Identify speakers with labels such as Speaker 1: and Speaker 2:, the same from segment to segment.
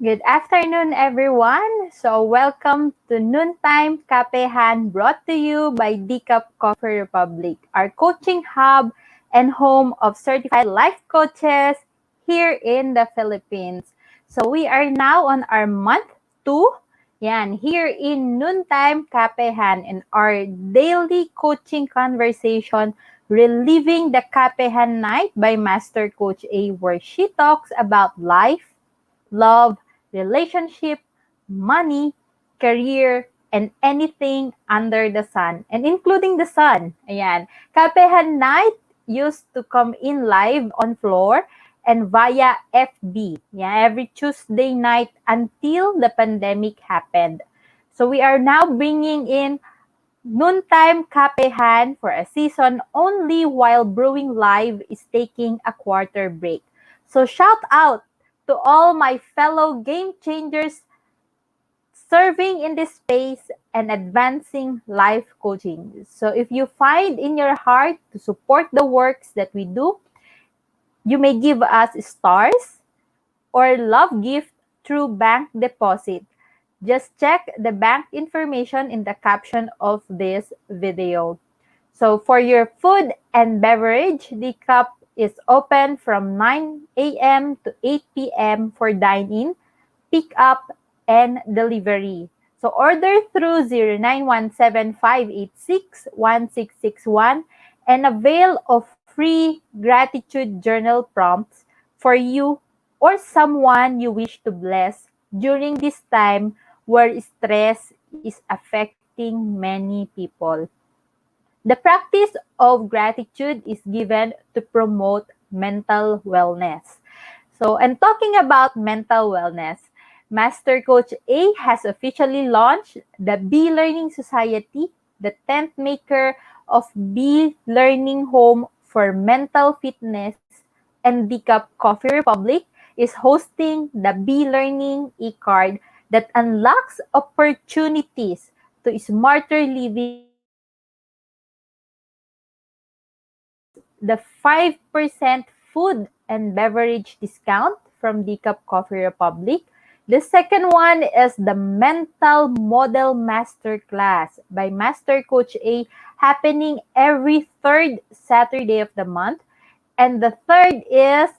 Speaker 1: Good afternoon, everyone. So, welcome to Noontime Kapehan, brought to you by Decaf Coffee Republic, our coaching hub and home of certified life coaches here in the Philippines. So, we are now on our month 2. Yan, here in Noontime Kapehan in our daily coaching conversation, Reliving the Kapehan Night by Master Coach A, where she talks about life, love, relationship, money, career, and anything under the sun, and including the sun. Ayan. Kapehan Night used to come in live on floor and via FB. Yeah, every Tuesday night until the pandemic happened. So we are now bringing in Noontime Kapehan for a season only while Brewing Live is taking a quarter break. So shout out to all my fellow game changers serving in this space and advancing life coaching. So if you find in your heart to support the works that we do, you may give us stars or love gift through bank deposit. Just check the bank information in the caption of this video. So for your food and beverage, the cup is open from 9 a.m. to 8 p.m. for dine-in, pick-up, and delivery. So order through 0917-586-1661 and avail of free gratitude journal prompts for you or someone you wish to bless during this time where stress is affecting many people. The practice of gratitude is given to promote mental wellness. So, and talking about mental wellness, Master Coach A has officially launched the Be Learning Society, the tent maker of Be Learning Home for Mental Fitness, and Decaf Coffee Republic is hosting the Be Learning e-card that unlocks opportunities to smarter living the 5% food and beverage discount from Decaf Coffee Republic. The second one is the Mental Model Masterclass by Master Coach A, happening every third Saturday of the month. And the third is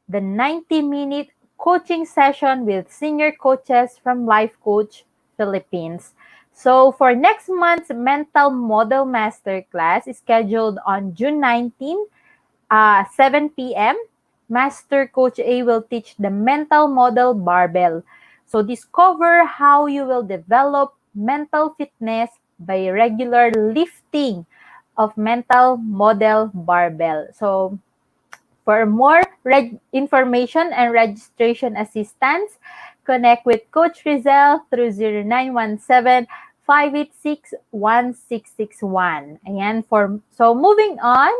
Speaker 1: the 90-minute coaching session with senior coaches from Life Coach Philippines. So for next month's Mental Model Masterclass is scheduled on June 19, 7 p.m. Master Coach A will teach the Mental Model Barbell. So discover how you will develop mental fitness by regular lifting of Mental Model Barbell. So for more information and registration assistance, connect with Coach Rezzhel through 0917-586-1661. Ayan, so moving on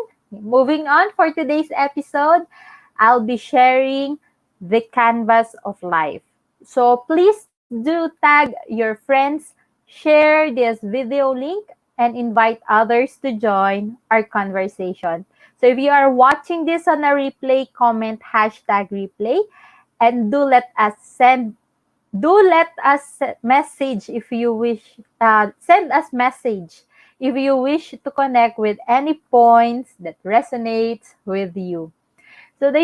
Speaker 1: for today's episode, I'll be sharing the canvas of life. So please do tag your friends, share this video link, and invite others to join our conversation. So if you are watching this on a replay, comment hashtag replay, and let us message if you wish, send us message if you wish to connect with any points that resonates with you. So the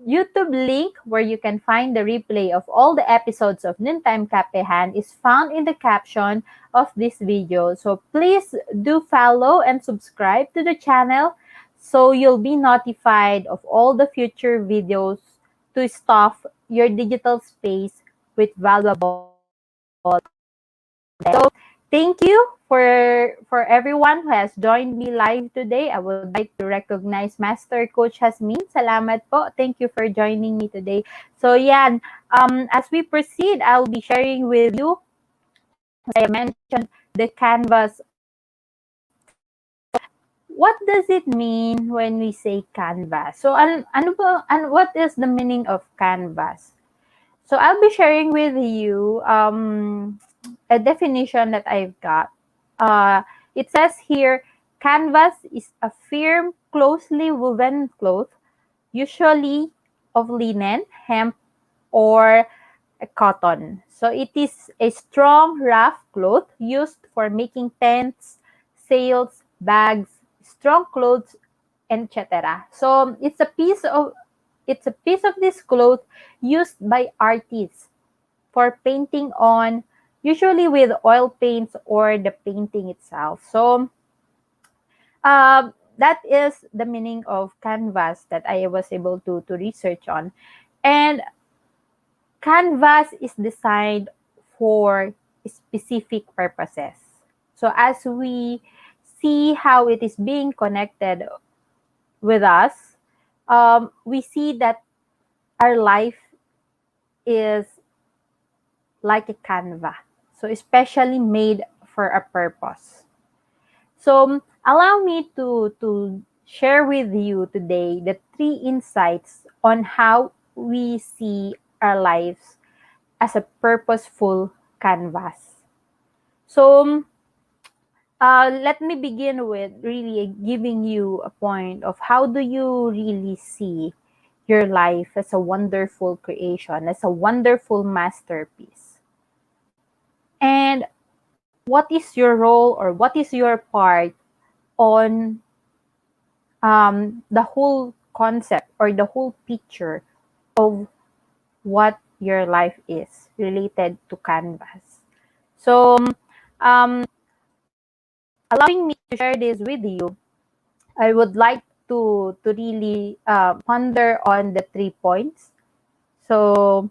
Speaker 1: YouTube link where you can find the replay of all the episodes of Noontime Kapehan is found in the caption of this video. So please do follow and subscribe to the channel so you'll be notified of all the future videos to stuff your digital space with valuable. So thank you for everyone who has joined me live today. I would like to recognize Master Coach Hasmin. Salamat po. Thank you for joining me today. So yan, as we proceed, I'll be sharing with you, as I mentioned, the canvas. What does it mean when we say canvas? So what is the meaning of canvas? So I'll be sharing with you a definition that I've got. It says here, canvas is a firm, closely woven cloth, usually of linen, hemp, or cotton. So it is a strong, rough cloth used for making tents, sails, bags, strong clothes, etc. So it's a piece of this cloth used by artists for painting on, usually with oil paints or the painting itself. So that is the meaning of canvas that I was able to research on. And canvas is designed for specific purposes. So as we see how it is being connected with us, we see that our life is like a canva. So especially made for a purpose. So allow me to share with you today the three insights on how we see our lives as a purposeful canvas. So let me begin with really giving you a point of how do you really see your life as a wonderful creation, as a wonderful masterpiece. And what is your role or what is your part on the whole concept or the whole picture of what your life is related to canvas. So, um, allowing me to share this with you, I would like to really ponder on the 3 points. So,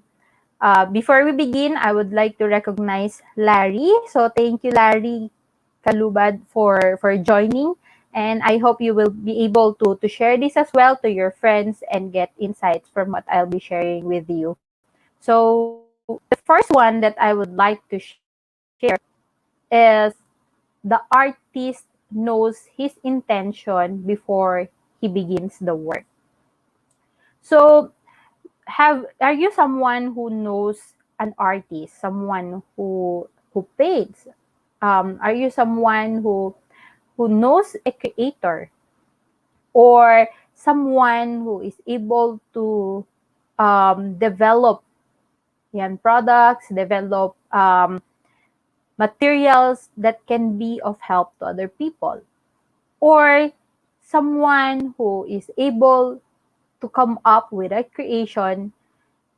Speaker 1: before we begin, I would like to recognize Larry. So, thank you, Larry Kalubad, for joining. And I hope you will be able to share this as well to your friends and get insights from what I'll be sharing with you. So, the first one that I would like to share is the artist knows his intention before he begins the work. So, are you someone who knows an artist, someone who paints? Are you someone who knows a creator, or someone who is able to develop yan products, develop materials that can be of help to other people, or someone who is able to come up with a creation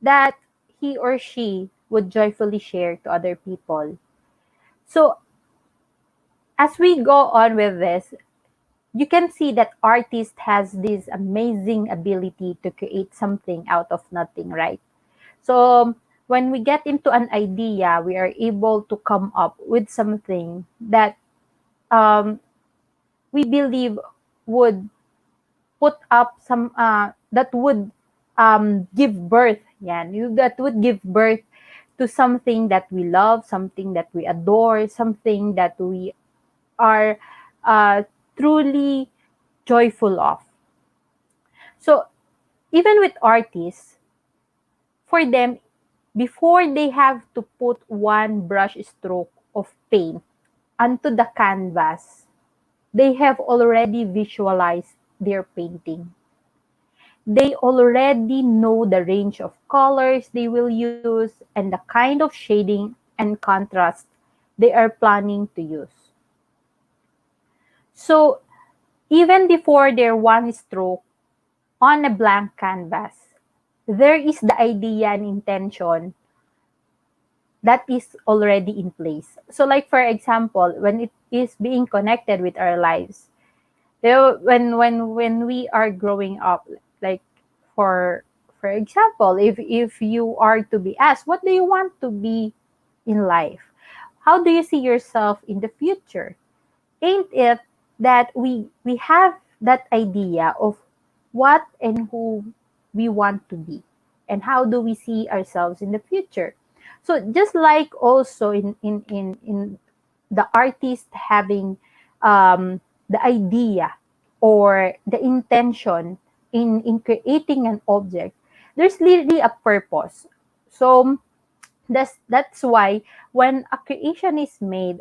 Speaker 1: that he or she would joyfully share to other people. So as we go on with this, you can see that artist has this amazing ability to create something out of nothing, right? So when we get into an idea, we are able to come up with something that um, we believe would put up some that would give birth, that would give birth to something that we love, something that we adore, something that we are uh, truly joyful of. So even with artists, for them, before they have to put one brush stroke of paint onto the canvas, they have already visualized their painting. They already know the range of colors they will use and the kind of shading and contrast they are planning to use. So even before their one stroke on a blank canvas, there is the idea and intention that is already in place. So like for example, when it is being connected with our lives, when we are growing up, like for example, if you are to be asked, what do you want to be in life? How do you see yourself in the future? Ain't it that we have that idea of what and who we want to be, and how do we see ourselves in the future? So just like also in the artist having the idea or the intention in creating an object, there's really a purpose. So that's why when a creation is made,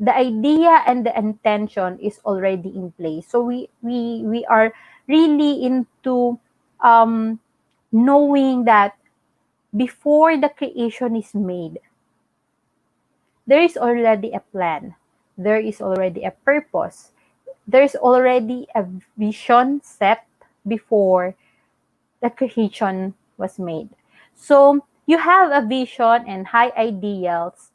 Speaker 1: the idea and the intention is already in place. So we are really into um, knowing that before the creation is made, there is already a plan. There is already a purpose. There's already a vision set before the creation was made. So you have a vision and high ideals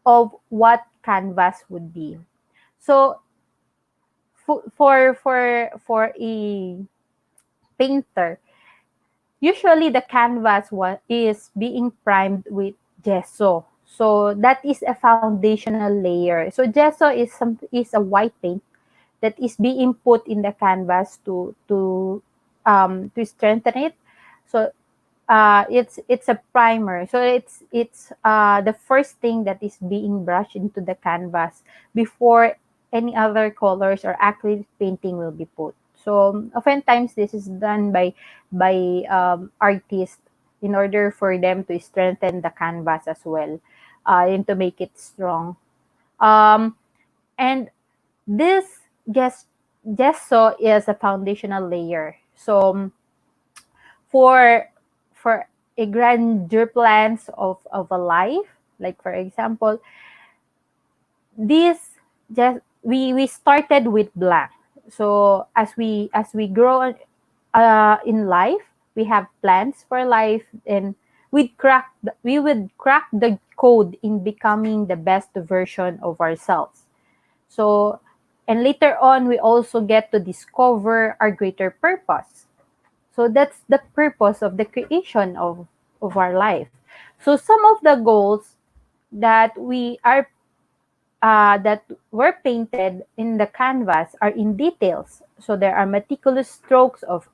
Speaker 1: of what canvas would be. So for a painter, usually the canvas is being primed with gesso. So that is a foundational layer. So gesso is a white paint that is being put in the canvas to strengthen it. So it's a primer. So it's the first thing that is being brushed into the canvas before any other colors or acrylic painting will be put. So oftentimes this is done by artists in order for them to strengthen the canvas as well, and to make it strong. Um, and this gesso is a foundational layer. So for for a grandeur plans of a life, like for example, this just we started with black. So as we grow in life, we have plans for life, and we would crack the code in becoming the best version of ourselves. So, and later on, we also get to discover our greater purpose. So that's the purpose of the creation of our life. So some of the goals that we are that were painted in the canvas are in details. So there are meticulous strokes of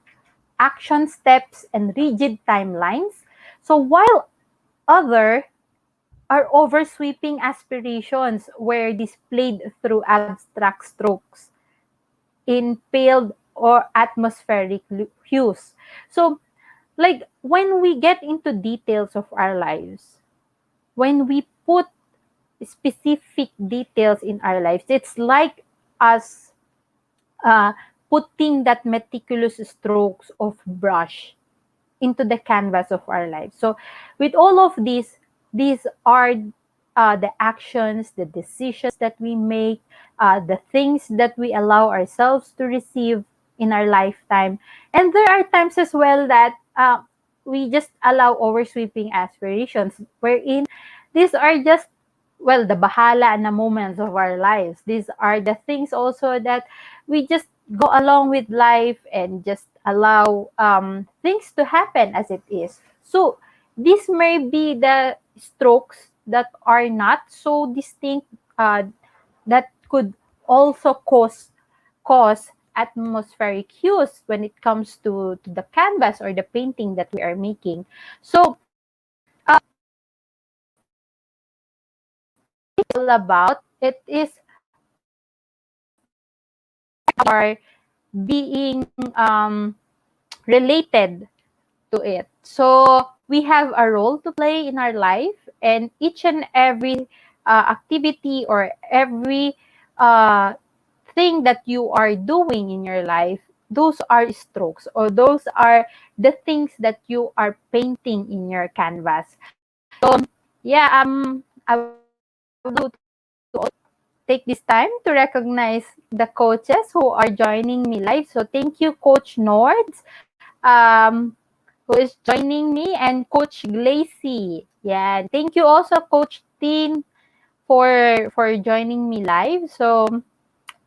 Speaker 1: action steps and rigid timelines. So while other are oversweeping aspirations were displayed through abstract strokes in pale or atmospheric hues. So, like when we get into details of our lives, when we put specific details in our lives, it's like us uh, putting that meticulous strokes of brush into the canvas of our lives. So, with all of these are the actions, the decisions that we make, the things that we allow ourselves to receive in our lifetime. And there are times as well that we just allow oversweeping aspirations, wherein these are just, well, the bahala and the moments of our lives. These are the things also that we just go along with life and just allow things to happen as it is. So these may be the strokes that are not so distinct, that could also cause atmospheric cues when it comes to the canvas or the painting that we are making. So all about it is are being related to it. So we have a role to play in our life, and each and every activity or every uh, thing that you are doing in your life, those are strokes, or those are the things that you are painting in your canvas. So yeah, I would to take this time to recognize the coaches who are joining me live. So thank you, Coach Nords, who is joining me, and Coach Glacy. Yeah, thank you also, Coach Tin, for joining me live. So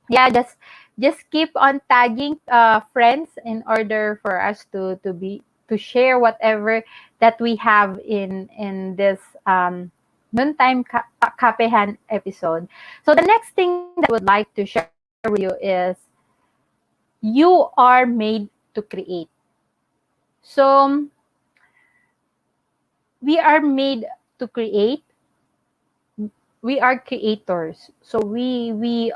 Speaker 1: yeah, just keep on tagging friends in order for us to share whatever that we have in this noontime kapehan episode. So the next thing that I would like to share with you is you are made to create. So we are made to create. We are creators. So we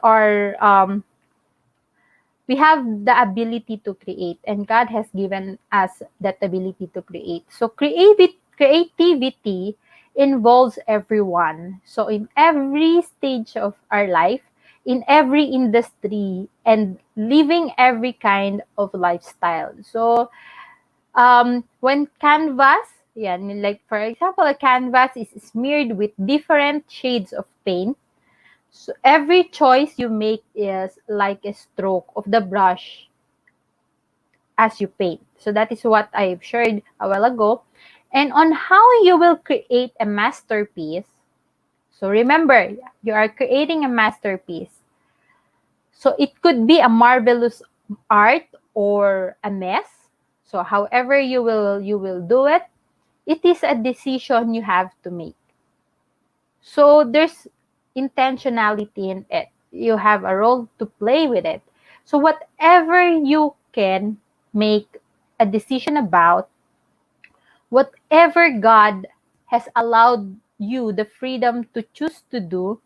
Speaker 1: have the ability to create, and God has given us that ability to create. So creativity involves everyone. So in every stage of our life, in every industry, and living every kind of lifestyle. So when canvas Yan, like for example, a canvas is smeared with different shades of paint. So every choice you make is like a stroke of the brush as you paint. So that is what I've shared a while ago. And on how you will create a masterpiece. So remember, you are creating a masterpiece. So it could be a marvelous art or a mess. So however you will do it, it is a decision you have to make. So there's intentionality in it. You have a role to play with it. So whatever you can make a decision about, whatever God has allowed you the freedom to choose to do,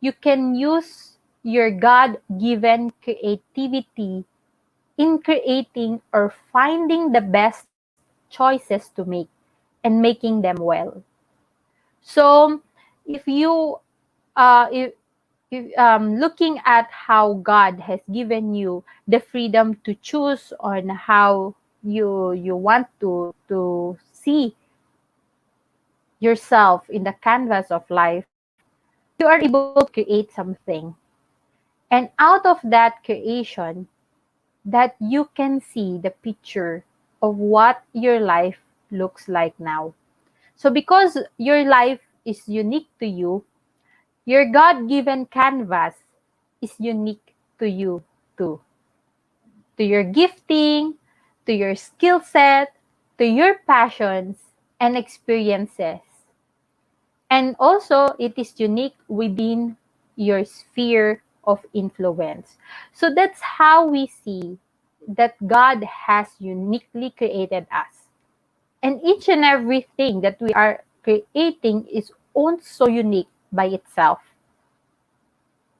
Speaker 1: you can use your God given creativity in creating or finding the best choices to make and making them well. So if you if looking at how God has given you the freedom to choose on how you want to see yourself in the canvas of life, you are able to create something. And out of that creation, that you can see the picture of what your life looks like now. So because your life is unique to you, your God-given canvas is unique to you too. To your gifting, to your skill set, to your passions and experiences. And also, it is unique within your sphere of influence. So that's how we see that God has uniquely created us. And each and everything that we are creating is also unique by itself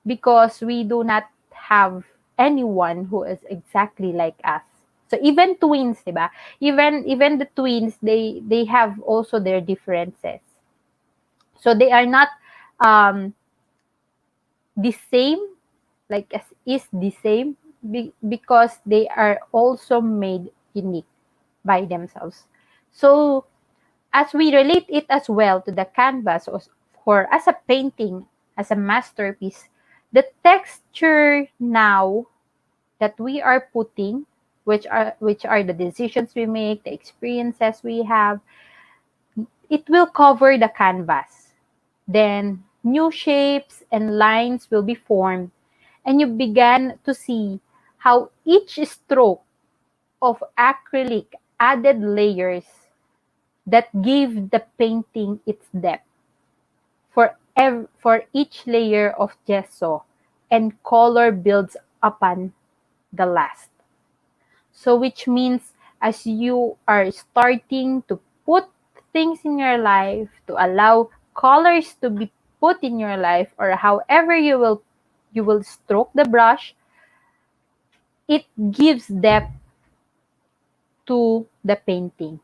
Speaker 1: because we do not have anyone who is exactly like us. So even twins, diba? Even the twins, they have also their differences. So they are not um the same, like as is the same, because they are also made unique by themselves. So as we relate it as well to the canvas or as a painting, as a masterpiece, the texture now that we are putting, which are the decisions we make, the experiences we have, it will cover the canvas. Then new shapes and lines will be formed, and you began to see how each stroke of acrylic added layers that give the painting its depth. For each layer of gesso and color builds upon the last. So which means as you are starting to put things in your life, to allow colors to be put in your life, or however you will stroke the brush, it gives depth to the painting.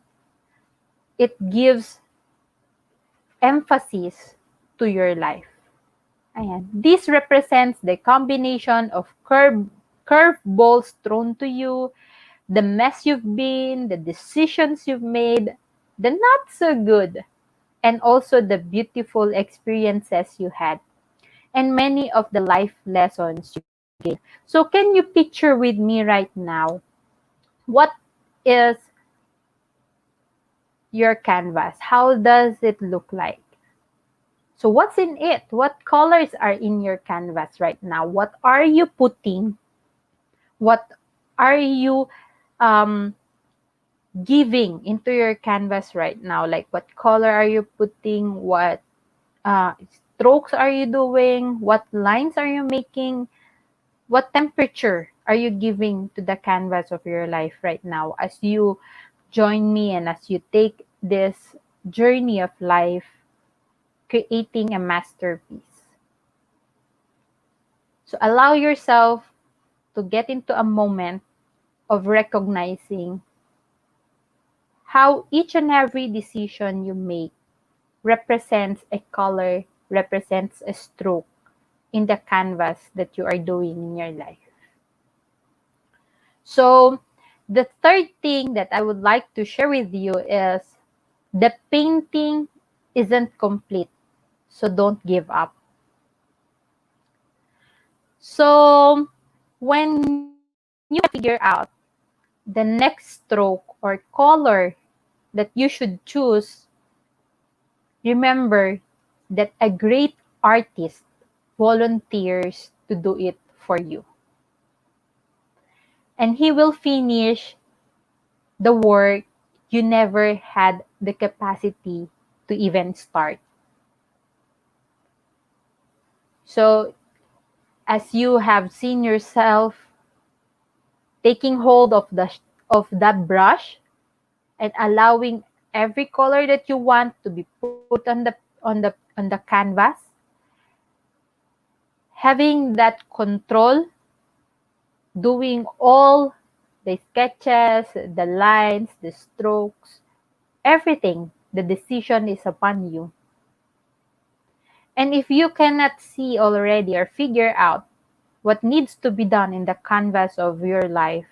Speaker 1: It gives emphasis to your life. Ayan. This represents the combination of curved balls thrown to you, the mess you've been, the decisions you've made, the not so good, and also the beautiful experiences you had, and many of the life lessons you gained. So can you picture with me right now what is your canvas? How does it look like? So what's in it? What colors are in your canvas right now? What are you putting? What are you um, giving into your canvas right now? Like what color are you putting? What strokes are you doing? What lines are you making? What temperature are you giving to the canvas of your life right now as you join me and as you take this journey of life creating a masterpiece? So allow yourself to get into a moment of recognizing how each and every decision you make represents a color, represents a stroke in the canvas that you are doing in your life. So, the third thing that I would like to share with you is The painting isn't complete, so don't give up. So, when you figure out the next stroke or color that you should choose, remember that a great artist volunteers to do it for you. And he will finish the work you never had the capacity to even start. So, as you have seen yourself taking hold of that brush and allowing every color that you want to be put on the canvas, having that control, doing all the sketches, the lines, the strokes, everything, the decision is upon you. And if you cannot see already or figure out what needs to be done in the canvas of your life,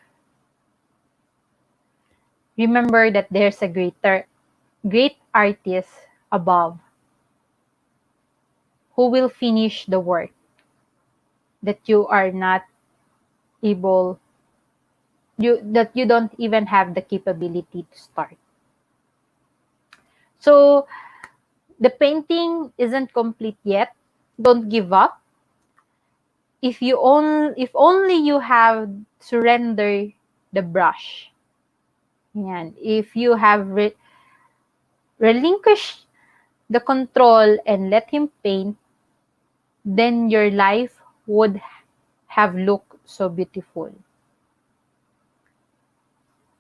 Speaker 1: remember that there's a great artist above who will finish the work that you are not able that you don't even have the capability to start. So the painting isn't complete yet. Don't give up. If only you have surrendered the brush. And if you have relinquished the control and let him paint, then your life would have looked so beautiful.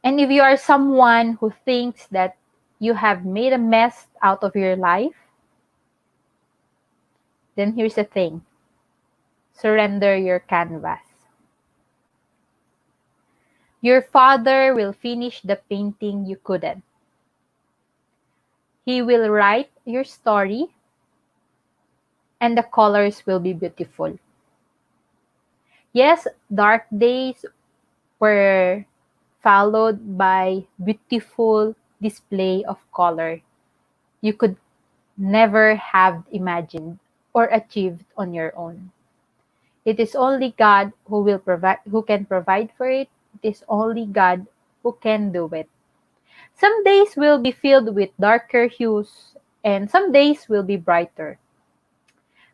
Speaker 1: And if you are someone who thinks that you have made a mess out of your life, then here's the thing: surrender your canvas. Your father will finish the painting you couldn't. He will write your story, and the colors will be beautiful. Yes, dark days were followed by beautiful display of color you could never have imagined or achieved on your own. It is only God who can provide for it. It is only God who can do it. Some days will be filled with darker hues and some days will be brighter.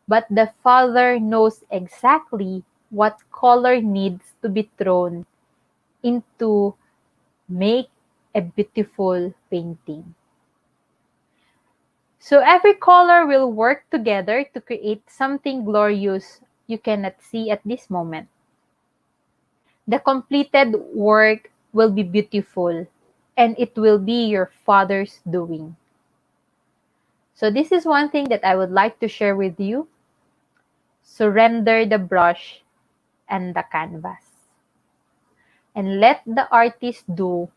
Speaker 1: But the Father knows exactly what color needs to be thrown into make a beautiful painting. So every color will work together to create something glorious you cannot see at this moment. The completed work will be beautiful and it will be your Father's doing. So this is one thing that I would like to share with you. Surrender the brush and the canvas. And let the artist do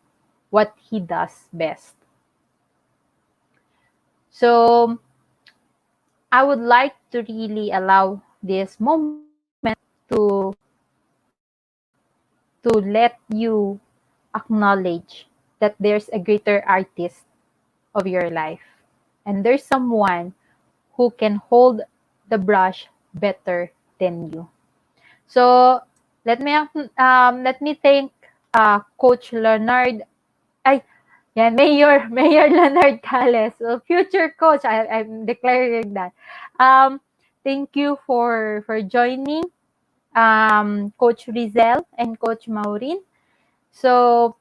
Speaker 1: what he does best. So I would like to really allow this moment to let you acknowledge that there's a greater artist of your life. And there's someone who can hold the brush better than you. So let me thank Coach Leonard. Ay, yeah, Mayor Leonard Cales, so future coach. I'm declaring that. Thank you for joining, Coach Rezzhel and Coach Maureen. So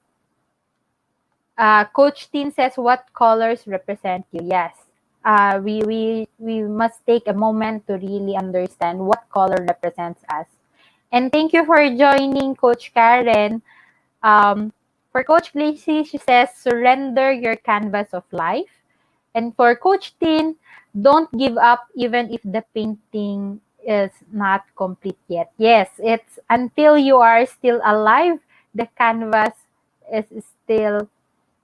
Speaker 1: Coach Tin says, what colors represent you? Yes. We must take a moment to really understand what color represents us. And thank you for joining, Coach Karen. For Coach Glacy, she says, surrender your canvas of life. And for Coach Tin, don't give up even if the painting is not complete yet. Yes, it's until you are still alive, the canvas is still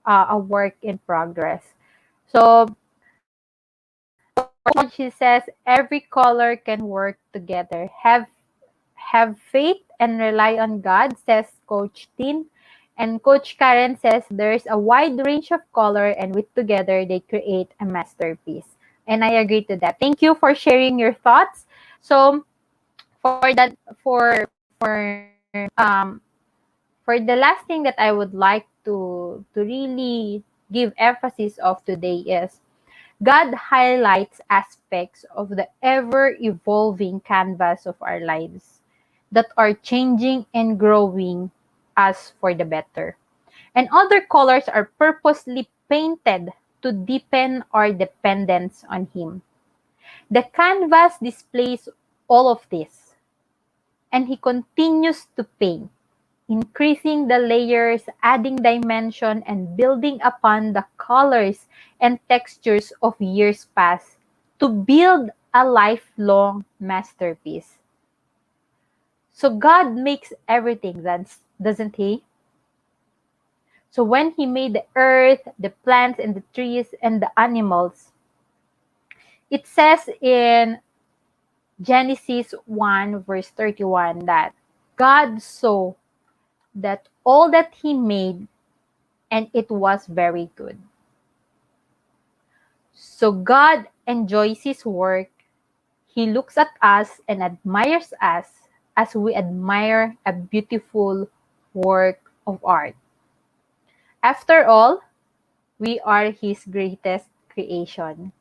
Speaker 1: a work in progress. So she says every color can work together. Have faith and rely on God, says Coach Tin. And Coach Karen says there's a wide range of color and with together they create a masterpiece. And I agree to that. Thank you for sharing your thoughts. So for the last thing that I would like to really give emphasis of today is God highlights aspects of the ever evolving canvas of our lives that are changing and growing us for the better. And other colors are purposely painted to deepen our dependence on Him. The canvas displays all of this, and He continues to paint, increasing the layers, adding dimension, and building upon the colors and textures of years past to build a lifelong masterpiece. So God makes everything, doesn't He? So when He made the earth, the plants, and the trees, and the animals, it says in Genesis 1, verse 31, that God saw that all that He made, and it was very good. So God enjoys His work. He looks at us and admires us as we admire a beautiful work of art. After all, we are His greatest creation.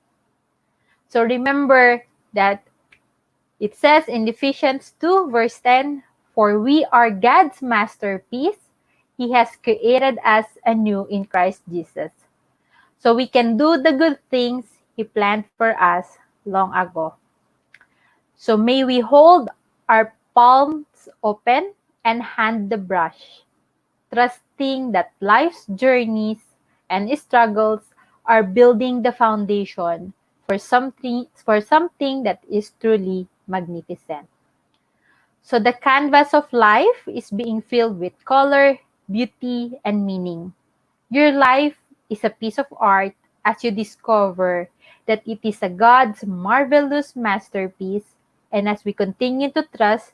Speaker 1: So remember that it says in Ephesians 2 verse 10, "For we are God's masterpiece. He has created us anew in Christ Jesus, so we can do the good things He planned for us long ago." So may we hold our palms open and hand the brush, trusting that life's journeys and struggles are building the foundation for something that is truly magnificent. So the canvas of life is being filled with color, beauty, and meaning. Your life is a piece of art as you discover that it is a God's marvelous masterpiece, and as we continue to trust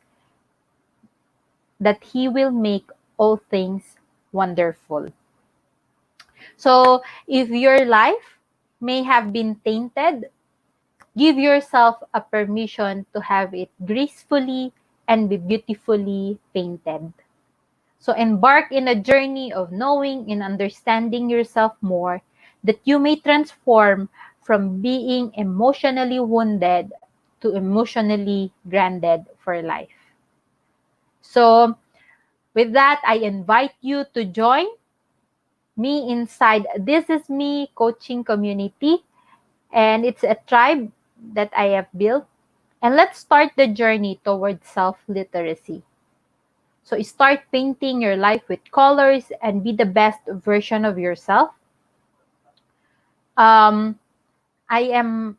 Speaker 1: that He will make all things wonderful. So, if your life may have been tainted, give yourself a permission to have it gracefully and be beautifully painted. So embark in a journey of knowing and understanding yourself more, that you may transform from being emotionally wounded to emotionally grounded for life. So with that, I invite you to join me inside This Is Me coaching community, and it's a tribe that I have built. And let's start the journey towards self-literacy. So start painting your life with colors and be the best version of yourself. Um, I am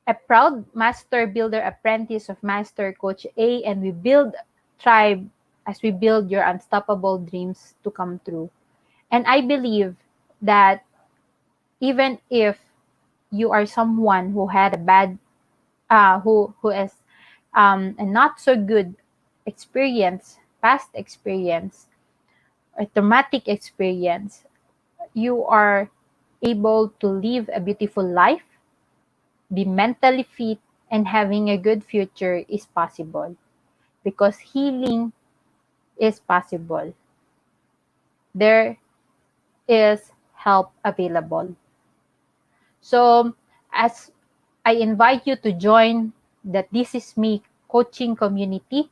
Speaker 1: a proud master builder apprentice of Master Coach A, and we build tribe as we build your unstoppable dreams to come true. And I believe that even if you are someone who had a bad, who is a not so good experience, past experience, a traumatic experience, you are able to live a beautiful life, be mentally fit, and having a good future is possible because healing is possible. There is help available. So, as I invite you to join the This Is Me coaching community,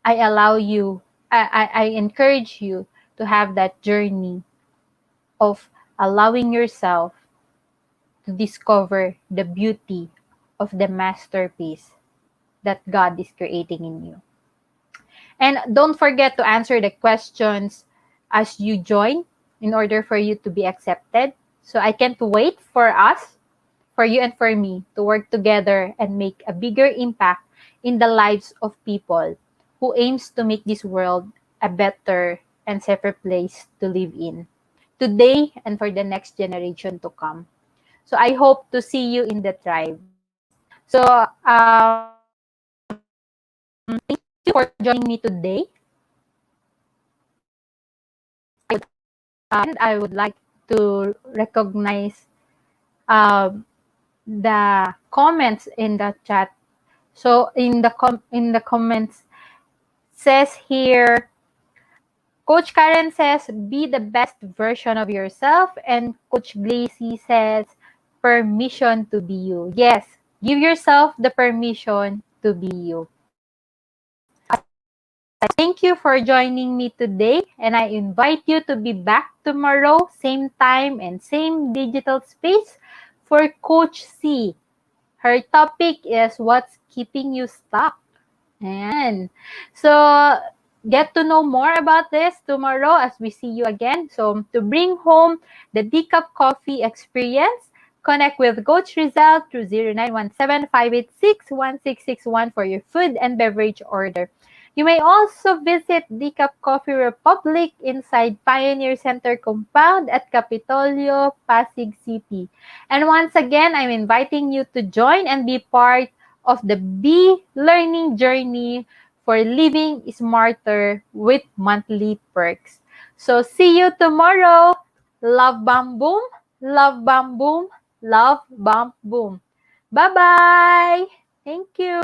Speaker 1: I allow you, I encourage you to have that journey of allowing yourself to discover the beauty of the masterpiece that God is creating in you. And don't forget to answer the questions as you join in order for you to be accepted. So I can't wait for us, for you and for me to work together and make a bigger impact in the lives of people who aims to make this world a better and safer place to live in today and for the next generation to come. So I hope to see you in the tribe. So thank you for joining me today. And I would like to recognize the comments in the chat. So in the comments says here, Coach Karen says, be the best version of yourself. And Coach Glacy says, permission to be you. Yes, give yourself the permission to be you. Thank you for joining me today, and I invite you to be back tomorrow, same time and same digital space for Coach C. Her topic is what's keeping you stuck. Ayan. So, get to know more about this tomorrow as we see you again. So, to bring home the D-Cup Coffee experience, connect with Coach Rezzhel through 0917-586-1661 for your food and beverage order. You may also visit D-Cup Coffee Republic inside Pioneer Center compound at Capitolio, Pasig City. And once again, I'm inviting you to join and be part of the B learning journey for living smarter with monthly perks. So see you tomorrow. Love bomb boom, love bomb boom, love bomb boom. Bye-bye. Thank you.